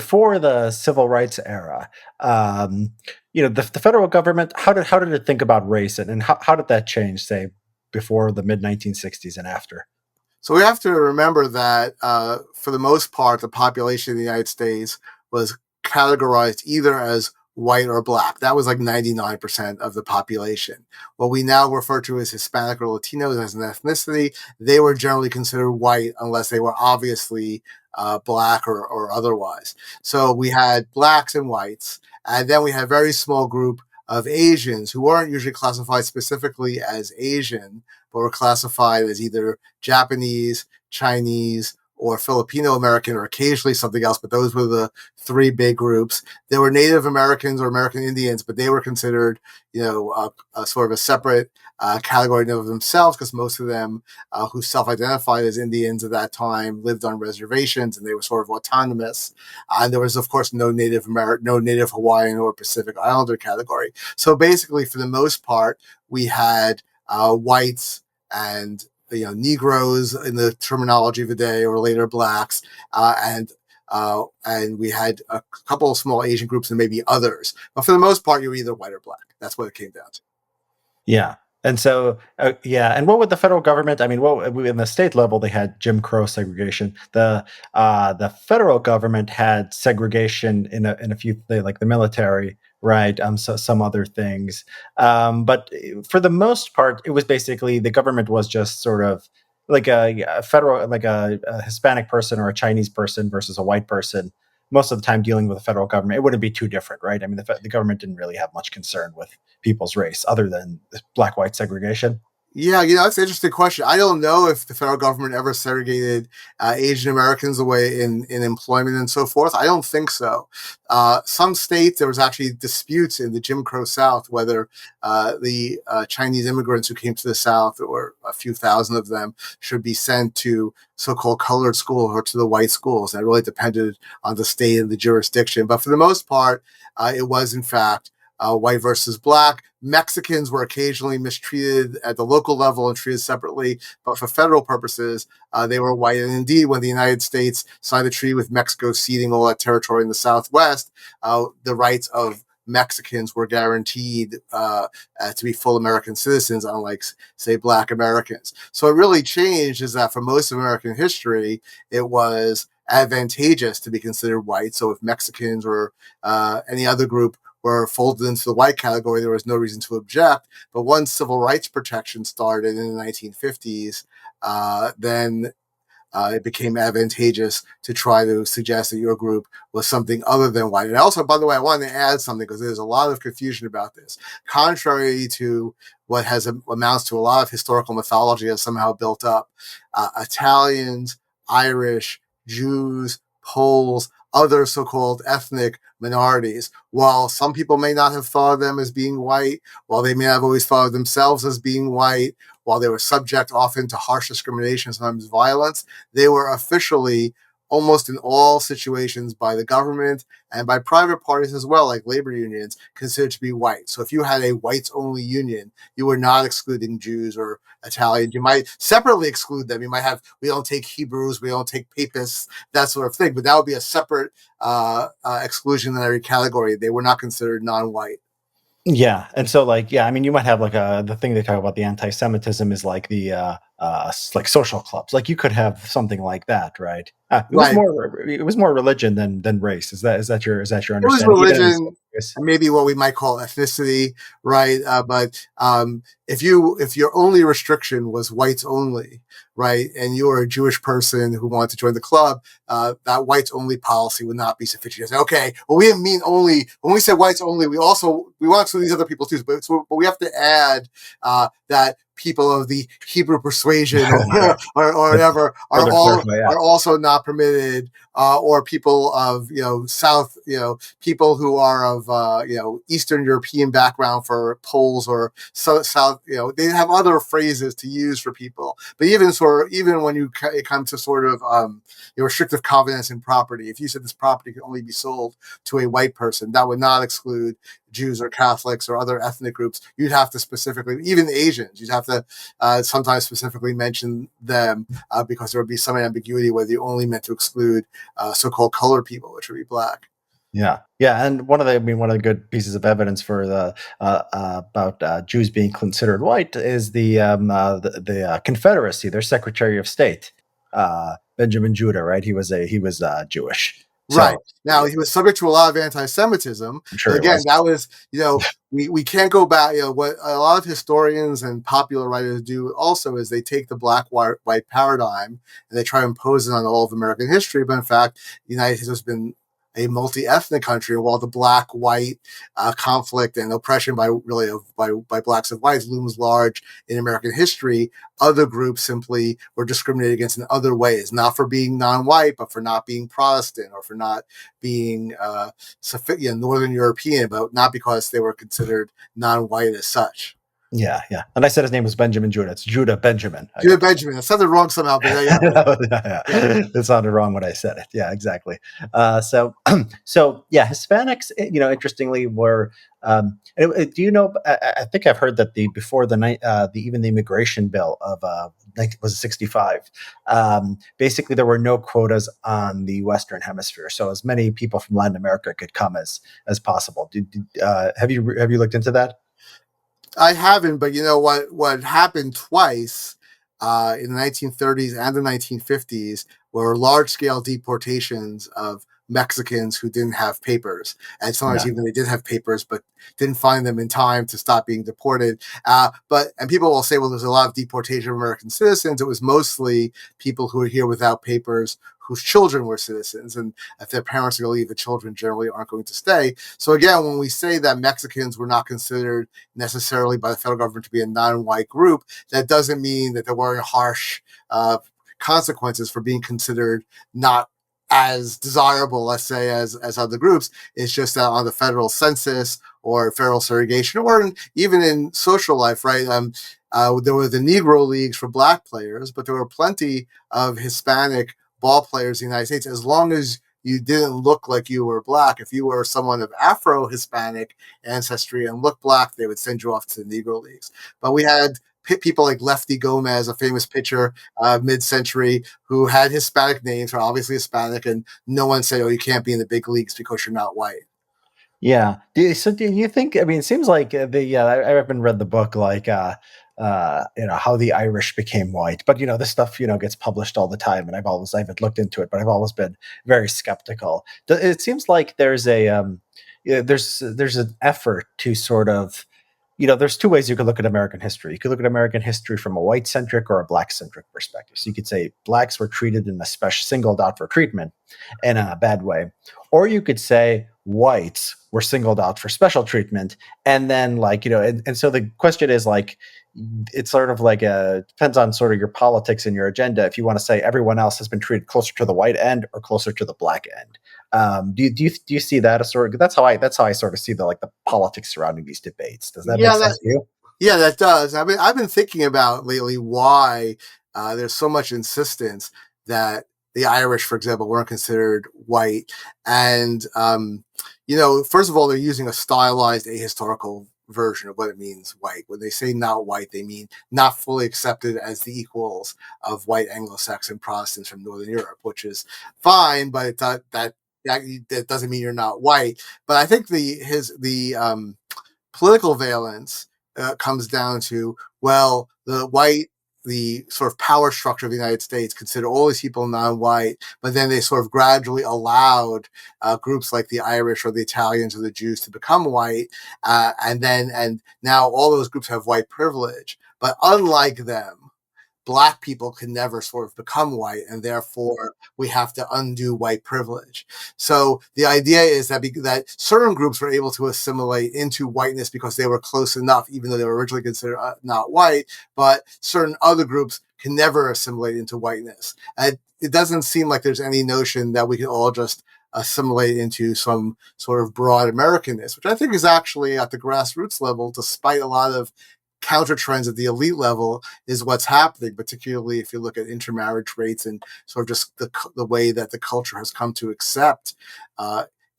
before the civil rights era, um, the federal government, how did it think about race, and how did that change, say, before the mid 1960s and after? So we have to remember that for the most part, the population of the United States was categorized either as white or black. That was like 99% of the population. What we now refer to as Hispanic or Latinos as an ethnicity, they were generally considered white unless they were obviously black or otherwise. So we had blacks and whites, and then we had a very small group of Asians who weren't usually classified specifically as Asian, but were classified as either Japanese, Chinese, or Filipino American, or occasionally something else. But those were the three big groups. There were Native Americans or American Indians, but they were considered, a sort of a separate category of themselves, because most of them who self-identified as Indians at that time lived on reservations, and they were sort of autonomous. And there was, of course, no Native Hawaiian or Pacific Islander category. So basically, for the most part, we had whites and Negroes in the terminology of the day, or later blacks, and we had a couple of small Asian groups and maybe others. But for the most part, you're either white or black. That's what it came down to. Yeah. And so, yeah. And what would the federal government? I mean, what in the state level they had Jim Crow segregation. The federal government had segregation in a few like the military, right? So some other things, but for the most part, it was basically the government was just sort of like a federal, like a Hispanic person or a Chinese person versus a white person. Most of the time, dealing with the federal government, it wouldn't be too different, right? I mean, the government didn't really have much concern with people's race other than black white segregation. Yeah, that's an interesting question. I don't know if the federal government ever segregated Asian Americans away in employment and so forth. I don't think so. Some states, there was actually disputes in the Jim Crow South whether the Chinese immigrants who came to the South, or a few thousand of them, should be sent to so-called colored schools or to the white schools. That really depended on the state and the jurisdiction. But for the most part, it was, in fact, white versus black. Mexicans were occasionally mistreated at the local level and treated separately, but for federal purposes, they were white. And indeed, when the United States signed a treaty with Mexico ceding all that territory in the Southwest, the rights of Mexicans were guaranteed to be full American citizens, unlike, say, black Americans. So it really changed is that for most of American history, it was advantageous to be considered white. So if Mexicans or any other group were folded into the white category, there was no reason to object. But once civil rights protection started in the 1950s, then it became advantageous to try to suggest that your group was something other than white. And also, by the way, I wanted to add something because there's a lot of confusion about this. Contrary to what amounts to a lot of historical mythology has somehow built up, Italians, Irish, Jews, Poles, other so-called ethnic minorities, while some people may not have thought of them as being white, while they may have always thought of themselves as being white, while they were subject often to harsh discrimination, sometimes violence, they were officially, almost in all situations, by the government and by private parties as well, like labor unions, considered to be white. So if you had a whites-only union, you were not excluding Jews or Italians. You might separately exclude them. You might have, we don't take Hebrews, we don't take Papists, that sort of thing. But that would be a separate exclusionary category. They were not considered non-white. Yeah, and so like yeah, I mean, you might have like the thing they talk about the anti-Semitism is like the like social clubs. Like you could have something like that, right? Right. It was more religion than race. Is that your It was understanding? Even in religion, some ways? and maybe what we might call ethnicity, right? But if your only restriction was whites only, right, and you were a Jewish person who wanted to join the club, that whites only policy would not be sufficient. You say, okay, well, we didn't mean only when we said whites only. We want to these other people too, but we have to add that people of the Hebrew persuasion or whatever Further clarify, yeah. are also not permitted, or people of South, people who are of Eastern European background for Poles or South, they have other phrases to use for people. But even when it comes to sort of restrictive covenants in property, if you said this property can only be sold to a white person, that would not exclude Jews or Catholics or other ethnic groups. You'd have to specifically, even Asians, you'd have to sometimes specifically mention them because there would be some ambiguity whether you only meant to exclude so-called colored people, which would be black. Yeah, yeah, and one of the good pieces of evidence for the about Jews being considered white is the Confederacy. Their Secretary of State, Benjamin Judah, right? He was Jewish, Right. so Now, he was subject to a lot of anti-Semitism, I'm but sure he again, was. that was, we can't go back. What a lot of historians and popular writers do also is they take the black white paradigm and they try to impose it on all of American history. But in fact, the United States has been a multi-ethnic country, while the black-white conflict and oppression by blacks and whites looms large in American history. Other groups simply were discriminated against in other ways, not for being non-white, but for not being Protestant or for not being Northern European, but not because they were considered non-white as such. Yeah, yeah. And I said his name was Benjamin Judah. It's Judah Benjamin. I Judah got that. Benjamin. I said it wrong somehow, but yeah, Yeah, yeah. it sounded wrong when I said it. Yeah, exactly. So yeah, Hispanics, interestingly, were. Do you know? I think I've heard that before the even the immigration bill of was it 65. Basically, there were no quotas on the Western Hemisphere, so as many people from Latin America could come as possible. Have you looked into that? I haven't, but you know what? What happened twice in the 1930s and the 1950s were large-scale deportations of Mexicans who didn't have papers, and sometimes Yeah. even they did have papers, but didn't find them in time to stop being deported. And people will say, well, there's a lot of deportation of American citizens. It was mostly people who were here without papers, whose children were citizens, and if their parents are going to leave, the children generally aren't going to stay. So again, when we say that Mexicans were not considered necessarily by the federal government to be a non-white group, that doesn't mean that there weren't harsh consequences for being considered not as desirable, let's say, as other groups. It's just that on the federal census or federal segregation, or even in social life, right? There were the Negro leagues for black players, but there were plenty of Hispanic ball players in the United States. As long as you didn't look like you were black, if you were someone of Afro-Hispanic ancestry and looked black, they would send you off to the Negro leagues. But we had people like Lefty Gomez, a famous pitcher mid-century, who had Hispanic names, are obviously Hispanic, and no one said, "Oh, you can't be in the big leagues because you're not white." Yeah. Do you think? I mean, it seems like I haven't read the book like how the Irish became white, but this stuff gets published all the time, and I haven't looked into it, but I've always been very skeptical. It seems like there's there's an effort to sort of there's two ways you could look at American history. You could look at American history from a white centric or a black centric perspective. So you could say blacks were treated in a special singled out for treatment in a bad way, or you could say whites were singled out for special treatment, and then and so the question is like it's sort of like depends on sort of your politics and your agenda. If you want to say everyone else has been treated closer to the white end or closer to the black end, do you see that as sort of that's how I sort of see the politics surrounding these debates. Does that make Yeah, sense to you? yeah, that does. I've been thinking about lately why there's so much insistence that the Irish, for example, weren't considered white, and first of all, they're using a stylized ahistorical version of what it means white. When they say not white, they mean not fully accepted as the equals of white Anglo-Saxon Protestants from Northern Europe, which is fine, but that doesn't mean you're not white. But I think the political valence comes down to, well, the sort of power structure of the United States consider all these people non-white, but then they sort of gradually allowed groups like the Irish or the Italians or the Jews to become white, and now all those groups have white privilege. But unlike them, black people can never sort of become white, and therefore we have to undo white privilege. So the idea is that certain groups were able to assimilate into whiteness because they were close enough, even though they were originally considered not white, but certain other groups can never assimilate into whiteness. It doesn't seem like there's any notion that we can all just assimilate into some sort of broad Americanness, which I think is actually at the grassroots level, despite a lot of counter trends at the elite level, is what's happening, particularly if you look at intermarriage rates and sort of just the way that the culture has come to accept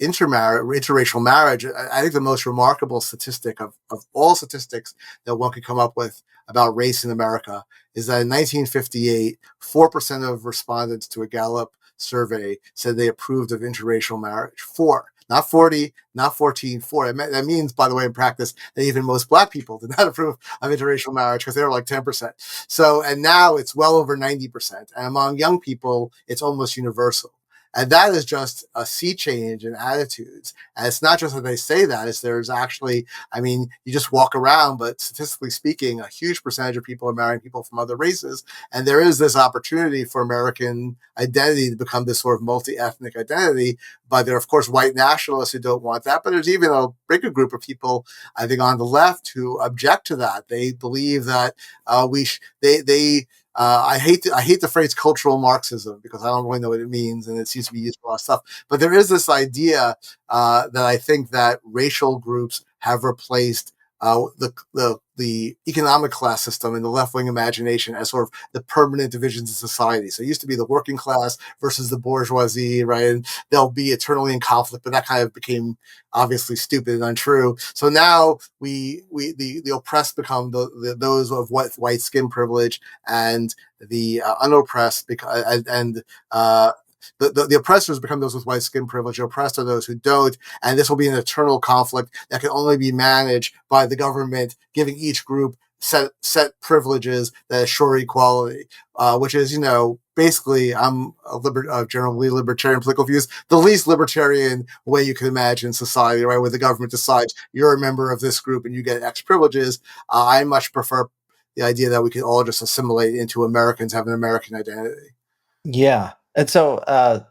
interracial marriage. I think the most remarkable statistic of all statistics that one could come up with about race in America is that in 1958, 4% of respondents to a Gallup survey said they approved of interracial marriage. Four, not 40, not 14, four. That means, by the way, in practice, that even most black people did not approve of interracial marriage because they were like 10%. So, and now it's well over 90%. And among young people, it's almost universal. And that is just a sea change in attitudes. And it's not just that they say that, it's there's actually, I mean, you just walk around, but statistically speaking, a huge percentage of people are marrying people from other races. And there is this opportunity for American identity to become this sort of multi ethnic identity. But there are, of course, white nationalists who don't want that. But there's even a bigger group of people, I think, on the left who object to that. They believe that they I hate the phrase cultural Marxism because I don't really know what it means, and it seems to be used for a lot of stuff. But there is this idea that I think that racial groups have replaced the economic class system in the left wing imagination as sort of the permanent divisions of society. So it used to be the working class versus the bourgeoisie, right? And they'll be eternally in conflict, but that kind of became obviously stupid and untrue. So now the oppressed become those of white skin privilege, and the unoppressed uh, the oppressors become those with white skin privilege. The oppressed are those who don't, and this will be an eternal conflict that can only be managed by the government giving each group set privileges that assure equality, which is, basically, I'm generally libertarian political views, the least libertarian way you can imagine society, right? Where the government decides you're a member of this group and you get X privileges. I much prefer the idea that we could all just assimilate into Americans, have an American identity. Yeah. And so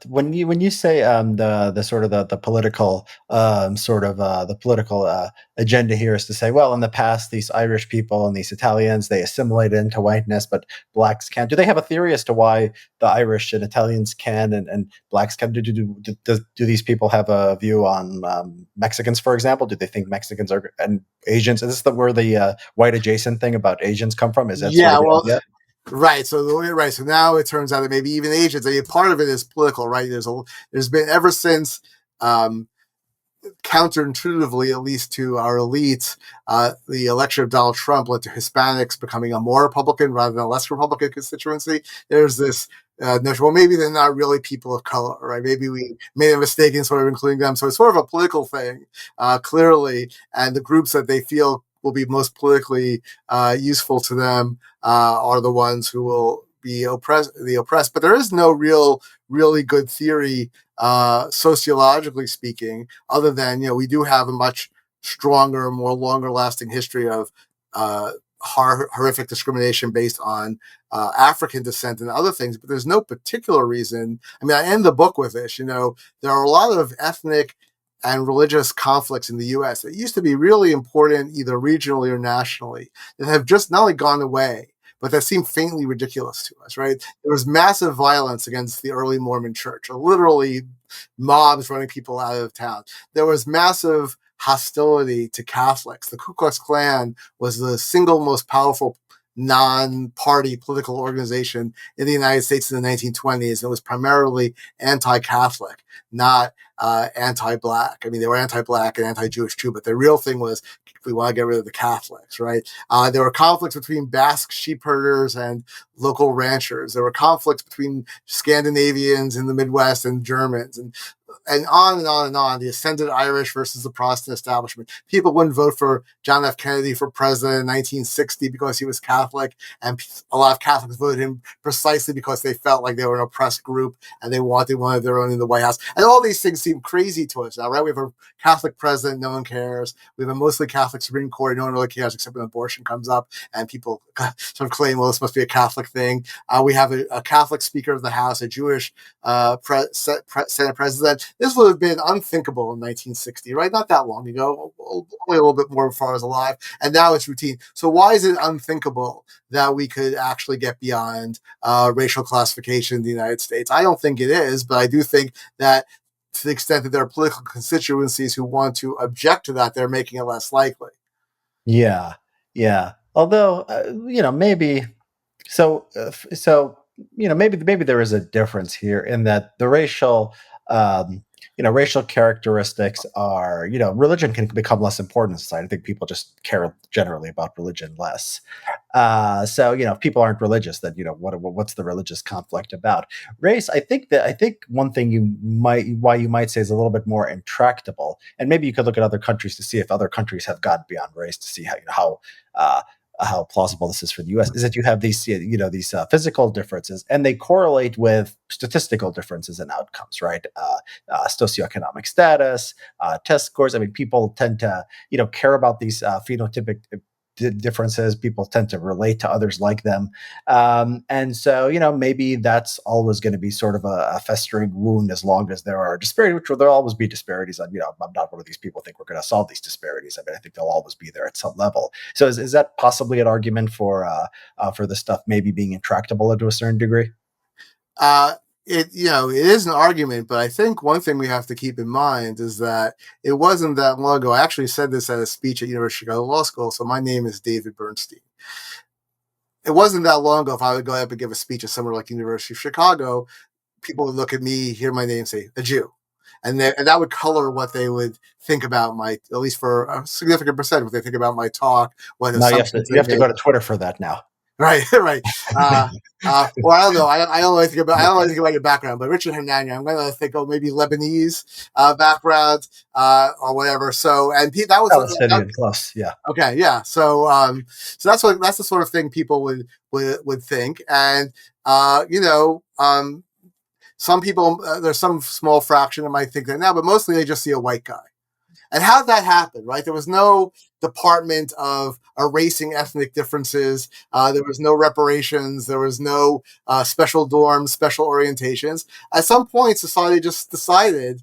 when you say the sort of the political the political agenda here is to say, well, in the past these Irish people and these Italians, they assimilated into whiteness, but blacks can't. Do they have a theory as to why the Irish and Italians can and blacks can? Do these people have a view on Mexicans, for example? Do they think Mexicans are and Asians? Is this where the white adjacent thing about Asians come from? Is that sort Yeah, of the well, idea? right. So right. So now it turns out that maybe even Asians. I mean, part of it is political, right? There's been ever since um, counterintuitively, at least to our elites, the election of Donald Trump led to Hispanics becoming a more Republican rather than a less Republican constituency. There's this notion, well, maybe they're not really people of color, right? Maybe we made a mistake in sort of including them. So it's sort of a political thing, clearly. And the groups that they feel will be most politically useful to them are the ones who will be the oppressed. But there is no really good theory, sociologically speaking, other than we do have a much stronger, more longer lasting history of uh, horrific discrimination based on African descent and other things. But there's no particular reason. I mean, I end the book with this. There are a lot of ethnic and religious conflicts in the U.S. that used to be really important, either regionally or nationally, that have just not only gone away, but that seem faintly ridiculous to us, right? There was massive violence against the early Mormon church, literally mobs running people out of town. There was massive hostility to Catholics. The Ku Klux Klan was the single most powerful non-party political organization in the United States in the 1920s. It was primarily anti-Catholic, not anti-black. I mean, they were anti-black and anti-Jewish too, but the real thing was we want to get rid of the Catholics, right? There were conflicts between Basque sheep herders and local ranchers. There were conflicts between Scandinavians in the Midwest and Germans, and on and on and on. The ascended Irish versus the Protestant establishment. People wouldn't vote for John F. Kennedy for president in 1960 because he was Catholic, and a lot of Catholics voted him precisely because they felt like they were an oppressed group and they wanted one of their own in the White House. And all these things seem crazy to us now, right? We have a Catholic president, no one cares. We have a mostly Catholic Supreme Court, no one really cares except when abortion comes up and people sort of claim, well, this must be a Catholic thing. We have a Catholic Speaker of the House, a Jewish Senate president. This would have been unthinkable in 1960, right? Not that long ago, only a little bit more before I was alive. And now it's routine. So why is it unthinkable that we could actually get beyond racial classification in the United States? I don't think it is, but I do think that to the extent that there are political constituencies who want to object to that, they're making it less likely. Yeah, yeah. Although, maybe so maybe there is a difference here in that the racial racial characteristics are, religion can become less important in society. I think people just care generally about religion less. So if people aren't religious, then what's the religious conflict about? Race, I think one thing why you might say is a little bit more intractable, and maybe you could look at other countries to see if other countries have gotten beyond race to see how plausible this is for the U.S. is that you have these physical differences, and they correlate with statistical differences in outcomes, right? Socioeconomic status, test scores. I mean, people tend to care about these phenotypic differences. People tend to relate to others like them, and so maybe that's always going to be sort of a festering wound as long as there are disparities, which there'll always be disparities. And I'm not one of these people who think we're going to solve these disparities. I mean, I think they'll always be there at some level. So is that possibly an argument for this stuff maybe being intractable to a certain degree? Uh, it is an argument, but I think one thing we have to keep in mind is that it wasn't that long ago. I actually said this at a speech at University of Chicago Law School. So my name is David Bernstein. It wasn't that long ago. If I would go up and give a speech at somewhere like University of Chicago, people would look at me, hear my name, and say a Jew, and that would color what they would think about my, at least for a significant percent, what they think about my talk, what Now you have to assumptions you they have to make. go to Twitter for that now. Right, right. Or I don't know. I don't know anything about. I don't know anything about your background, but Richard Hernandez, I'm going to think, oh, maybe Lebanese background or whatever. So, and that was Palestinian plus, yeah. okay, yeah. So that's the sort of thing people would think, and some people, there's some small fraction that might think that now, but mostly they just see a white guy. And how did that happen, right? There was no department of erasing ethnic differences. There was no reparations. There was no special dorms, special orientations. At some point, society just decided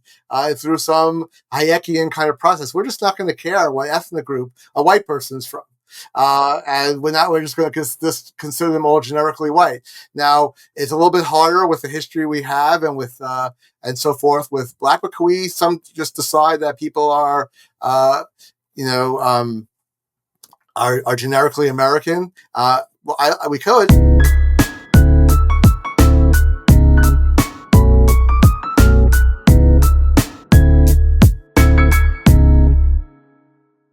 through some Hayekian kind of process, we're just not going to care what ethnic group a white person is from. And we're just going to consider them all generically white. Now, it's a little bit harder with the history we have and with and so forth with black, but can we some just decide that people are, you know, are generically American? Well, we could.